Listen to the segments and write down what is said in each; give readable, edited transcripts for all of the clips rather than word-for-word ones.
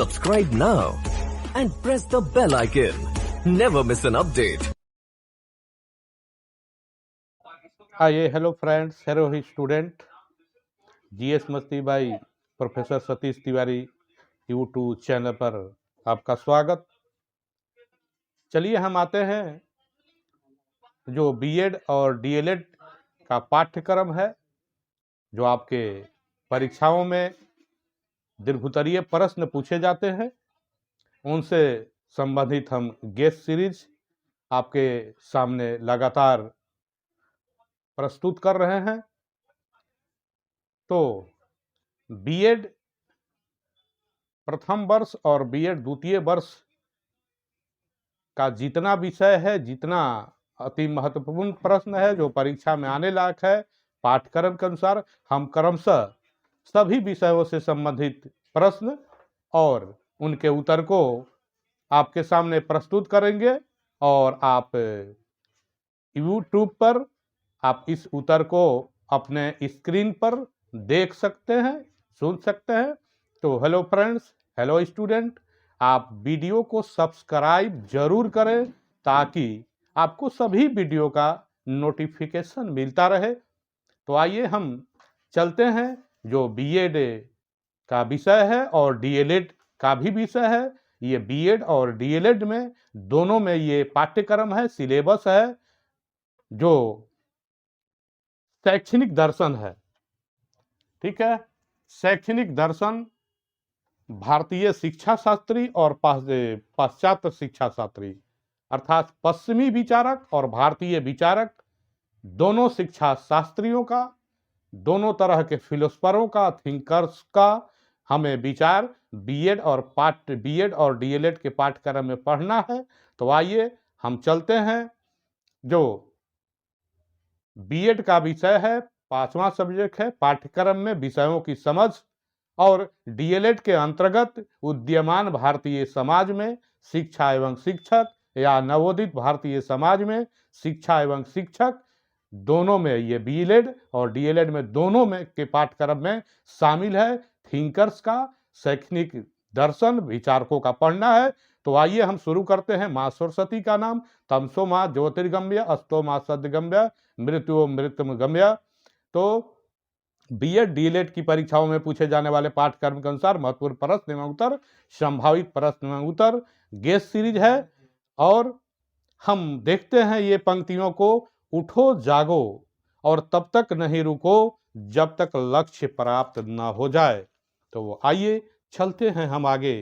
Subscribe now and press the bell icon. Never miss an update. आइए, hello friends, hello ही student. GS मस्ती by professor Satish Tiwari YouTube channel पर आपका स्वागत। चलिए हम आते हैं जो बीएड और डीएलएड का पाठ्यक्रम है, जो आपके परीक्षाओं में दीर्घोत्तरीय प्रश्न पूछे जाते हैं, उनसे संबंधित हम गेस्ट सीरीज आपके सामने लगातार प्रस्तुत कर रहे हैं। तो बीएड प्रथम वर्ष और बीएड द्वितीय वर्ष का जितना विषय है, जितना अति महत्वपूर्ण प्रश्न है जो परीक्षा में आने लायक है, पाठ्यक्रम के अनुसार हम क्रमशः सभी विषयों से संबंधित प्रश्न और उनके उत्तर को आपके सामने प्रस्तुत करेंगे और आप यूट्यूब पर आप इस उत्तर को अपने स्क्रीन पर देख सकते हैं, सुन सकते हैं। तो हेलो फ्रेंड्स, हेलो स्टूडेंट, आप वीडियो को सब्सक्राइब जरूर करें ताकि आपको सभी वीडियो का नोटिफिकेशन मिलता रहे। तो आइए हम चलते हैं जो बीएड का विषय है और डीएलएड का भी विषय है। ये बीएड और डीएलएड में दोनों में ये पाठ्यक्रम है, सिलेबस है जो शैक्षणिक दर्शन है। ठीक है, शैक्षणिक दर्शन, भारतीय शिक्षा शास्त्री और पाश्चात्य शिक्षा शास्त्री अर्थात पश्चिमी विचारक और भारतीय विचारक, दोनों शिक्षा शास्त्रियों का, दोनों तरह के फिलोसफरों का, थिंकर्स का हमें विचार बीएड और डीएलएड के पाठ्यक्रम में पढ़ना है। तो आइए हम चलते हैं। जो बीएड का विषय है, 5वां सब्जेक्ट है पाठ्यक्रम में विषयों की समझ, और डीएलएड के अंतर्गत उदीयमान भारतीय समाज में शिक्षा एवं शिक्षक या नवोदित भारतीय समाज में शिक्षा एवं शिक्षक, दोनों में ये बीएड और डीएलएड में दोनों में के पाठ्यक्रम में शामिल है। थिंकर्स का, शैक्षणिक दर्शन, विचारकों का पढ़ना है। तो आइए हम शुरू करते हैं। माँ सरस्वती का नाम, तमसो माँ ज्योतिर्गम्य, अस्तो माँ सद्गम्य, मृत्यु मृत्यु गम्य। तो बीएड डीएलएड की परीक्षाओं में पूछे जाने वाले पाठ्यक्रम के अनुसार महत्वपूर्ण प्रश्न एवं उत्तर, संभावित प्रश्न एवं उत्तर गेस्ट सीरीज है। और हम देखते हैं ये पंक्तियों को। उठो जागो और तब तक नहीं रुको जब तक लक्ष्य प्राप्त न हो जाए। तो आइए चलते हैं हम आगे,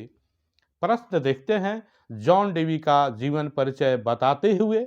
प्रश्न देखते हैं। जॉन डेवी का जीवन परिचय बताते हुए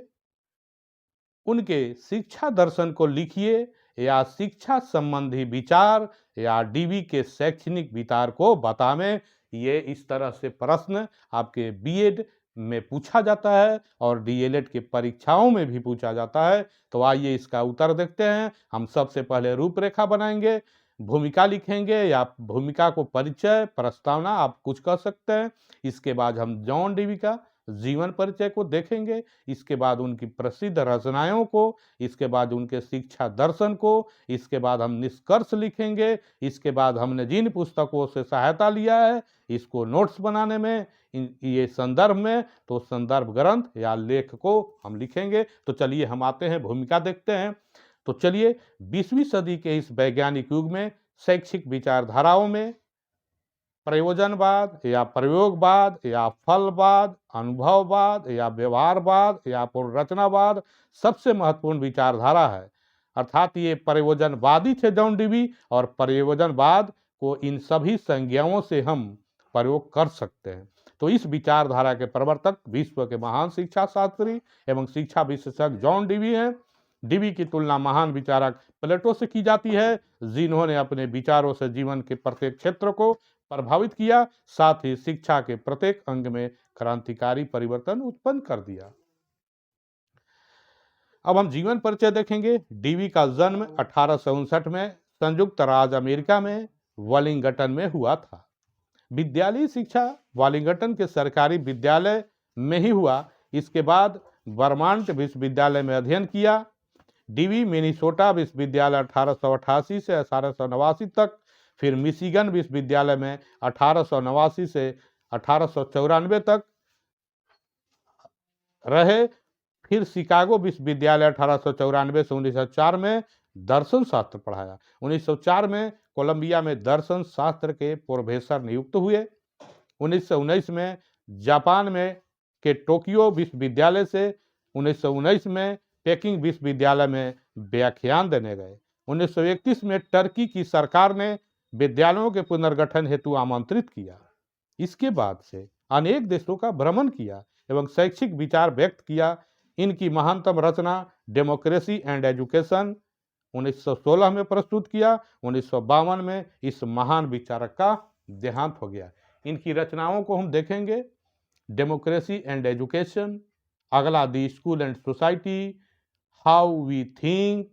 उनके शिक्षा दर्शन को लिखिए या शिक्षा संबंधी विचार या डीवी के शैक्षणिक विचार को बतावें। ये इस तरह से प्रश्न आपके बीएड में पूछा जाता है और डीएलएड के परीक्षाओं में भी पूछा जाता है। तो आइए इसका उत्तर देखते हैं। हम सबसे पहले रूपरेखा बनाएंगे, भूमिका लिखेंगे या भूमिका को परिचय, प्रस्तावना आप कुछ कह सकते हैं। इसके बाद हम जॉन डेवी का जीवन परिचय को देखेंगे, इसके बाद उनकी प्रसिद्ध रचनाओं को, इसके बाद उनके शिक्षा दर्शन को, इसके बाद हम निष्कर्ष लिखेंगे, इसके बाद हमने जिन पुस्तकों से सहायता लिया है इसको नोट्स बनाने में, ये संदर्भ में, तो संदर्भ ग्रंथ या लेख को हम लिखेंगे। तो चलिए हम आते हैं, भूमिका देखते हैं। तो चलिए, 20वीं सदी के इस वैज्ञानिक युग में शैक्षिक विचारधाराओं में प्रयोजनवाद या प्रयोगवाद या फलवाद, अनुभववाद या व्यवहारवाद या पुनर्रचनावाद सबसे महत्वपूर्ण विचारधारा है। अर्थात ये प्रयोजनवादी थे जॉन डेवी, और प्रयोजनवाद को इन सभी संज्ञाओं से हम प्रयोग कर सकते हैं। तो इस विचारधारा के प्रवर्तक विश्व के महान शिक्षा शास्त्री एवं शिक्षा विशेषज्ञ जॉन डेवी हैं। डेवी की तुलना महान विचारक प्लेटो से की जाती है, जिन्होंने अपने विचारों से जीवन के प्रत्येक क्षेत्र को प्रभावित किया, साथ ही शिक्षा के प्रत्येक अंग में क्रांतिकारी परिवर्तन उत्पन्न कर दिया। अब हम जीवन परिचय देखेंगे। डेवी का जन्म 1859 में संयुक्त राज्य अमेरिका में वेलिंगटन में हुआ था। विद्यालयी शिक्षा वेलिंगटन के सरकारी विद्यालय में ही हुआ। इसके बाद वर्मांट विश्वविद्यालय में अध्ययन किया। डेवी मिनीसोटा विश्वविद्यालय 1888 से 1889 तक, फिर मिशिगन विश्वविद्यालय में 1889 से 1894 तक रहे। फिर शिकागो विश्वविद्यालय 1894 से 1904 में दर्शन शास्त्र पढ़ाया। 1904 में कोलंबिया में दर्शन शास्त्र के प्रोफेसर नियुक्त हुए। 1919 में जापान में के टोक्यो विश्वविद्यालय से 1919 में पेकिंग विश्वविद्यालय में व्याख्यान देने गए। 1931 में टर्की की सरकार ने विद्यालयों के पुनर्गठन हेतु आमंत्रित किया। इसके बाद से अनेक देशों का भ्रमण किया एवं शैक्षिक विचार व्यक्त किया। इनकी महानतम रचना डेमोक्रेसी एंड एजुकेशन 1916 में प्रस्तुत किया। 1952 में इस महान विचारक का देहांत हो गया। इनकी रचनाओं को हम देखेंगे। डेमोक्रेसी एंड एजुकेशन, अगला the school and society, how we think,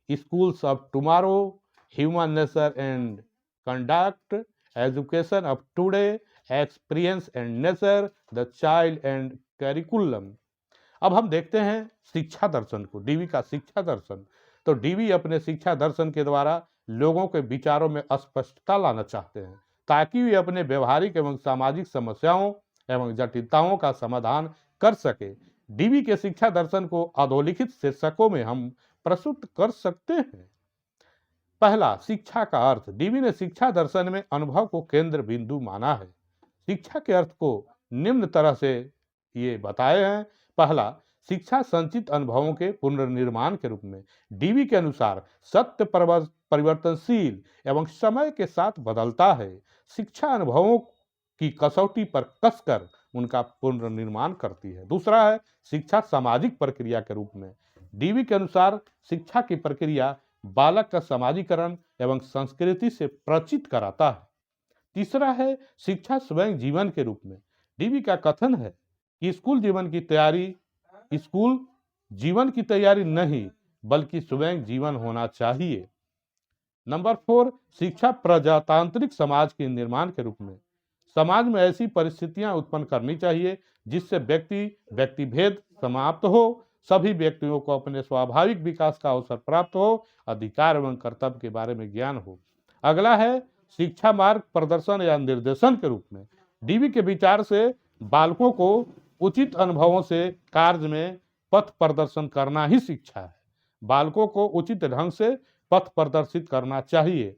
schools of tomorrow, human nature and conduct, education of today, experience and nature, the child and curriculum. अब हम देखते हैं शिक्षा दर्शन को, डीवी का शिक्षा दर्शन। तो डीवी अपने शिक्षा दर्शन के द्वारा लोगों के विचारों में स्पष्टता लाना चाहते हैं ताकि वे अपने व्यवहारिक एवं सामाजिक समस्याओं एवं जटिलताओं का समाधान कर सके। डीवी के शिक्षा दर्शन को अधोलिखित शीर्षकों में हम प्रस्तुत कर सकते हैं। पहला, शिक्षा का अर्थ। डीवी ने शिक्षा दर्शन में अनुभव को केंद्र बिंदु माना है। शिक्षा के अर्थ को निम्न तरह से ये बताए हैं। पहला, शिक्षा संचित अनुभवों के पुनर्निर्माण के रूप में। डीवी के अनुसार सत्य परिवर्तनशील एवं समय के साथ बदलता है। शिक्षा अनुभवों की कसौटी पर कसकर उनका पुनर्निर्माण करती है। दूसरा है शिक्षा सामाजिक प्रक्रिया के रूप में। डीवी के अनुसार शिक्षा की प्रक्रिया बालक का समाजीकरण एवं संस्कृति से परिचित कराता है। तीसरा है शिक्षा स्वयं जीवन के रूप में। डीवी का कथन है कि स्कूल जीवन की तैयारी नहीं बल्कि स्वयं जीवन होना चाहिए। नंबर 4, शिक्षा प्रजातांत्रिक समाज के निर्माण के रूप में। समाज में ऐसी परिस्थितियां उत्पन्न करनी चाहिए जिससे व्यक्तिभेद समाप्त हो, सभी व्यक्तियों को अपने स्वाभाविक विकास का अवसर प्राप्त हो, अधिकार एवं कर्तव्य के बारे में ज्ञान हो। अगला है शिक्षा मार्ग प्रदर्शन या निर्देशन के रूप में। डीवी के विचार से बालकों को उचित अनुभवों से कार्य में पथ प्रदर्शन करना ही शिक्षा है। बालकों को उचित ढंग से पथ प्रदर्शित करना चाहिए।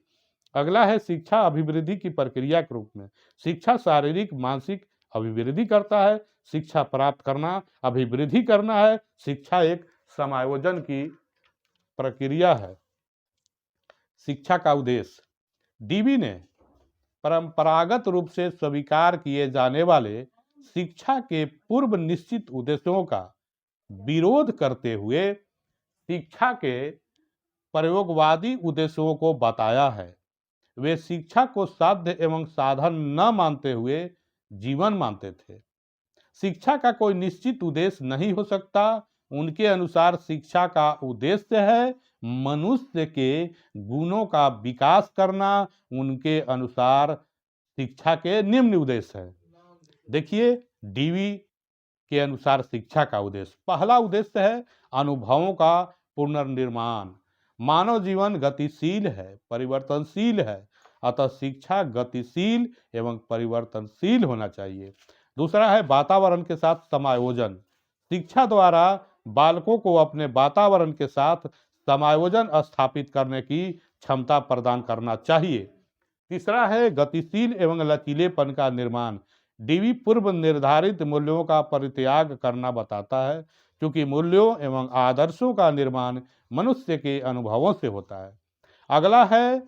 अगला है शिक्षा अभिवृद्धि की प्रक्रिया के रूप में। शिक्षा शारीरिक मानसिक अभिवृद्धि करता है। शिक्षा प्राप्त करना अभिवृद्धि करना है। शिक्षा एक समायोजन की प्रक्रिया है। शिक्षा का उद्देश्य। डीवी ने परंपरागत रूप से स्वीकार किए जाने वाले शिक्षा के पूर्व निश्चित उद्देश्यों का विरोध करते हुए शिक्षा के प्रयोगवादी उद्देश्यों को बताया है। वे शिक्षा को साध्य एवं साधन न मानते हुए जीवन मानते थे। शिक्षा का कोई निश्चित उद्देश्य नहीं हो सकता। उनके अनुसार शिक्षा का उद्देश्य है मनुष्य के गुणों का विकास करना। उनके अनुसार शिक्षा के निम्न उद्देश्य है। देखिए डीवी के अनुसार शिक्षा का उद्देश्य, पहला उद्देश्य है अनुभवों का पुनर्निर्माण। मानव जीवन गतिशील है, परिवर्तनशील है, अतः शिक्षा गतिशील एवं परिवर्तनशील होना चाहिए। दूसरा है वातावरण के साथ समायोजन। शिक्षा द्वारा बालकों को अपने वातावरण के साथ समायोजन स्थापित करने की क्षमता प्रदान करना चाहिए। तीसरा है गतिशील एवं लचीलेपन का निर्माण। डीवी पूर्व निर्धारित मूल्यों का परित्याग करना बताता है, क्योंकि मूल्यों एवं आदर्शों का निर्माण मनुष्य के अनुभवों से होता है। अगला है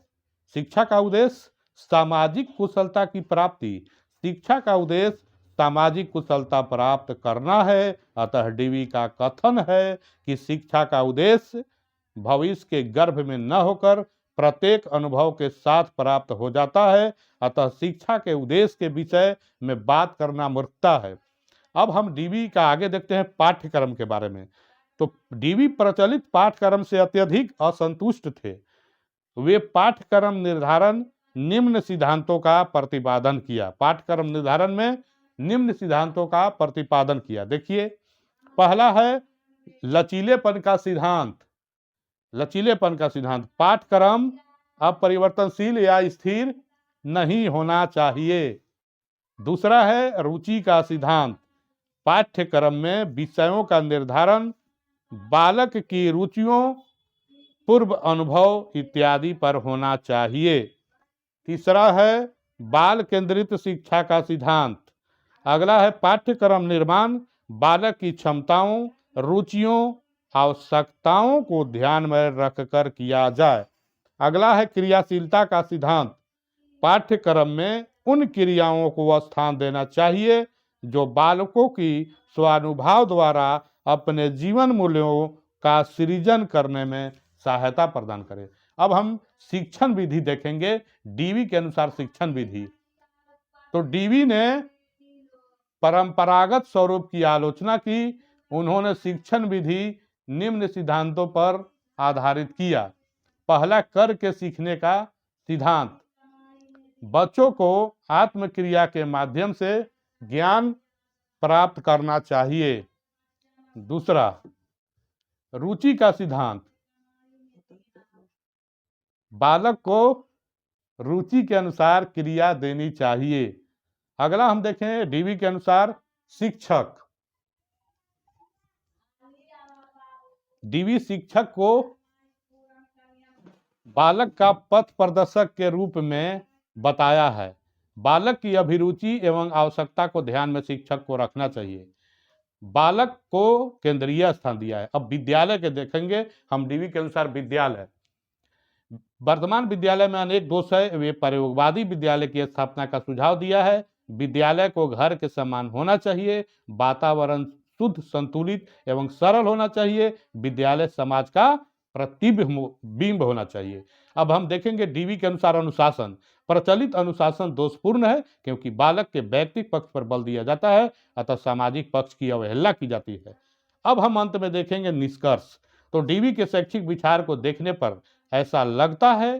शिक्षा का उद्देश्य सामाजिक कुशलता की प्राप्ति। शिक्षा का उद्देश्य सामाजिक कुशलता प्राप्त करना है। अतः डीवी का कथन है कि शिक्षा का उद्देश्य भविष्य के गर्भ में न होकर प्रत्येक अनुभव के साथ प्राप्त हो जाता है। अतः शिक्षा के उद्देश्य के विषय में बात करना मूर्खता है। अब हम डीवी का आगे देखते हैं पाठ्यक्रम के बारे में। तो डीवी प्रचलित पाठ्यक्रम से अत्यधिक असंतुष्ट थे। वे पाठ्यक्रम निर्धारण निम्न सिद्धांतों का प्रतिपादन किया। पाठ्यक्रम निर्धारण में निम्न सिद्धांतों का प्रतिपादन किया। देखिए पहला है लचीलेपन का सिद्धांत। लचीलेपन का सिद्धांत, पाठ्यक्रम अपरिवर्तनशील या स्थिर नहीं होना चाहिए। दूसरा है रुचि का सिद्धांत। पाठ्यक्रम में विषयों का निर्धारण बालक की रुचियों, पूर्व अनुभव इत्यादि पर होना चाहिए। तीसरा है बाल केंद्रित शिक्षा का सिद्धांत। अगला है पाठ्यक्रम निर्माण बालक की क्षमताओं, रुचियों, आवश्यकताओं को ध्यान में रखकर किया जाए। अगला है क्रियाशीलता का सिद्धांत। पाठ्यक्रम में उन क्रियाओं को स्थान देना चाहिए जो बालकों की स्वानुभाव द्वारा अपने जीवन मूल्यों का सृजन करने में सहायता प्रदान करे। अब हम शिक्षण विधि देखेंगे, डीवी के अनुसार शिक्षण विधि। तो डीवी ने परंपरागत स्वरूप की आलोचना की। उन्होंने शिक्षण विधि निम्न सिद्धांतों पर आधारित किया। पहला करके सीखने का सिद्धांत। बच्चों को आत्मक्रिया के माध्यम से ज्ञान प्राप्त करना चाहिए। दूसरा रुचि का सिद्धांत। बालक को रुचि के अनुसार क्रिया देनी चाहिए। अगला हम देखें डीवी के अनुसार शिक्षक। डीवी शिक्षक को बालक का पथ प्रदर्शक के रूप में बताया है। बालक की अभिरुचि एवं आवश्यकता को ध्यान में शिक्षक को रखना चाहिए। बालक को केंद्रीय स्थान दिया है। अब विद्यालय के देखेंगे हम डीवी के अनुसार। विद्यालय वर्तमान विद्यालय में अनेक दोष है। वे प्रयोगवादी विद्यालय की स्थापना का सुझाव दिया है। विद्यालय को घर के समान होना चाहिए। वातावरण शुद्ध, संतुलित एवं सरल होना चाहिए। विद्यालय समाज का प्रतिबिंब होना चाहिए। अब हम देखेंगे डीवी के अनुसार अनुशासन। प्रचलित अनुशासन दोषपूर्ण है क्योंकि बालक के व्यक्तिगत पक्ष पर बल दिया जाता है, अतः सामाजिक पक्ष की अवहेलना की जाती है। अब हम अंत में देखेंगे निष्कर्ष। तो डीवी के शैक्षिक विचार को देखने पर ऐसा लगता है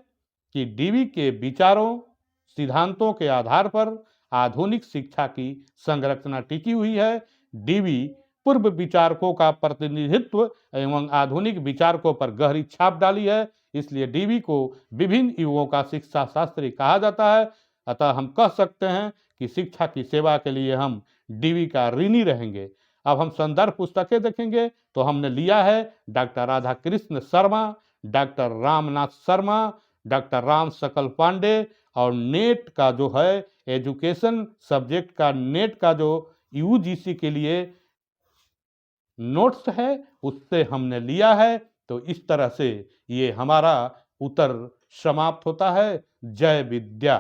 कि डीवी के विचारों, सिद्धांतों के आधार पर आधुनिक शिक्षा की संरचना टिकी हुई है। डीवी पूर्व विचारकों का प्रतिनिधित्व एवं आधुनिक विचारकों पर गहरी छाप डाली है। इसलिए डीवी को विभिन्न युगों का शिक्षा शास्त्री कहा जाता है। अतः हम कह सकते हैं कि शिक्षा की सेवा के लिए हम डीवी का ऋणी रहेंगे। अब हम संदर्भ पुस्तकें देखेंगे तो हमने लिया है doctor Radha Krishna Sharma, doctor Ramnath Sharma, doctor Ram सकल पांडे, और नेट का जो है एजुकेशन सब्जेक्ट का नेट का जो यूजीसी के लिए नोट्स है उससे हमने लिया है। तो इस तरह से ये हमारा उत्तर समाप्त होता है। जय विद्या।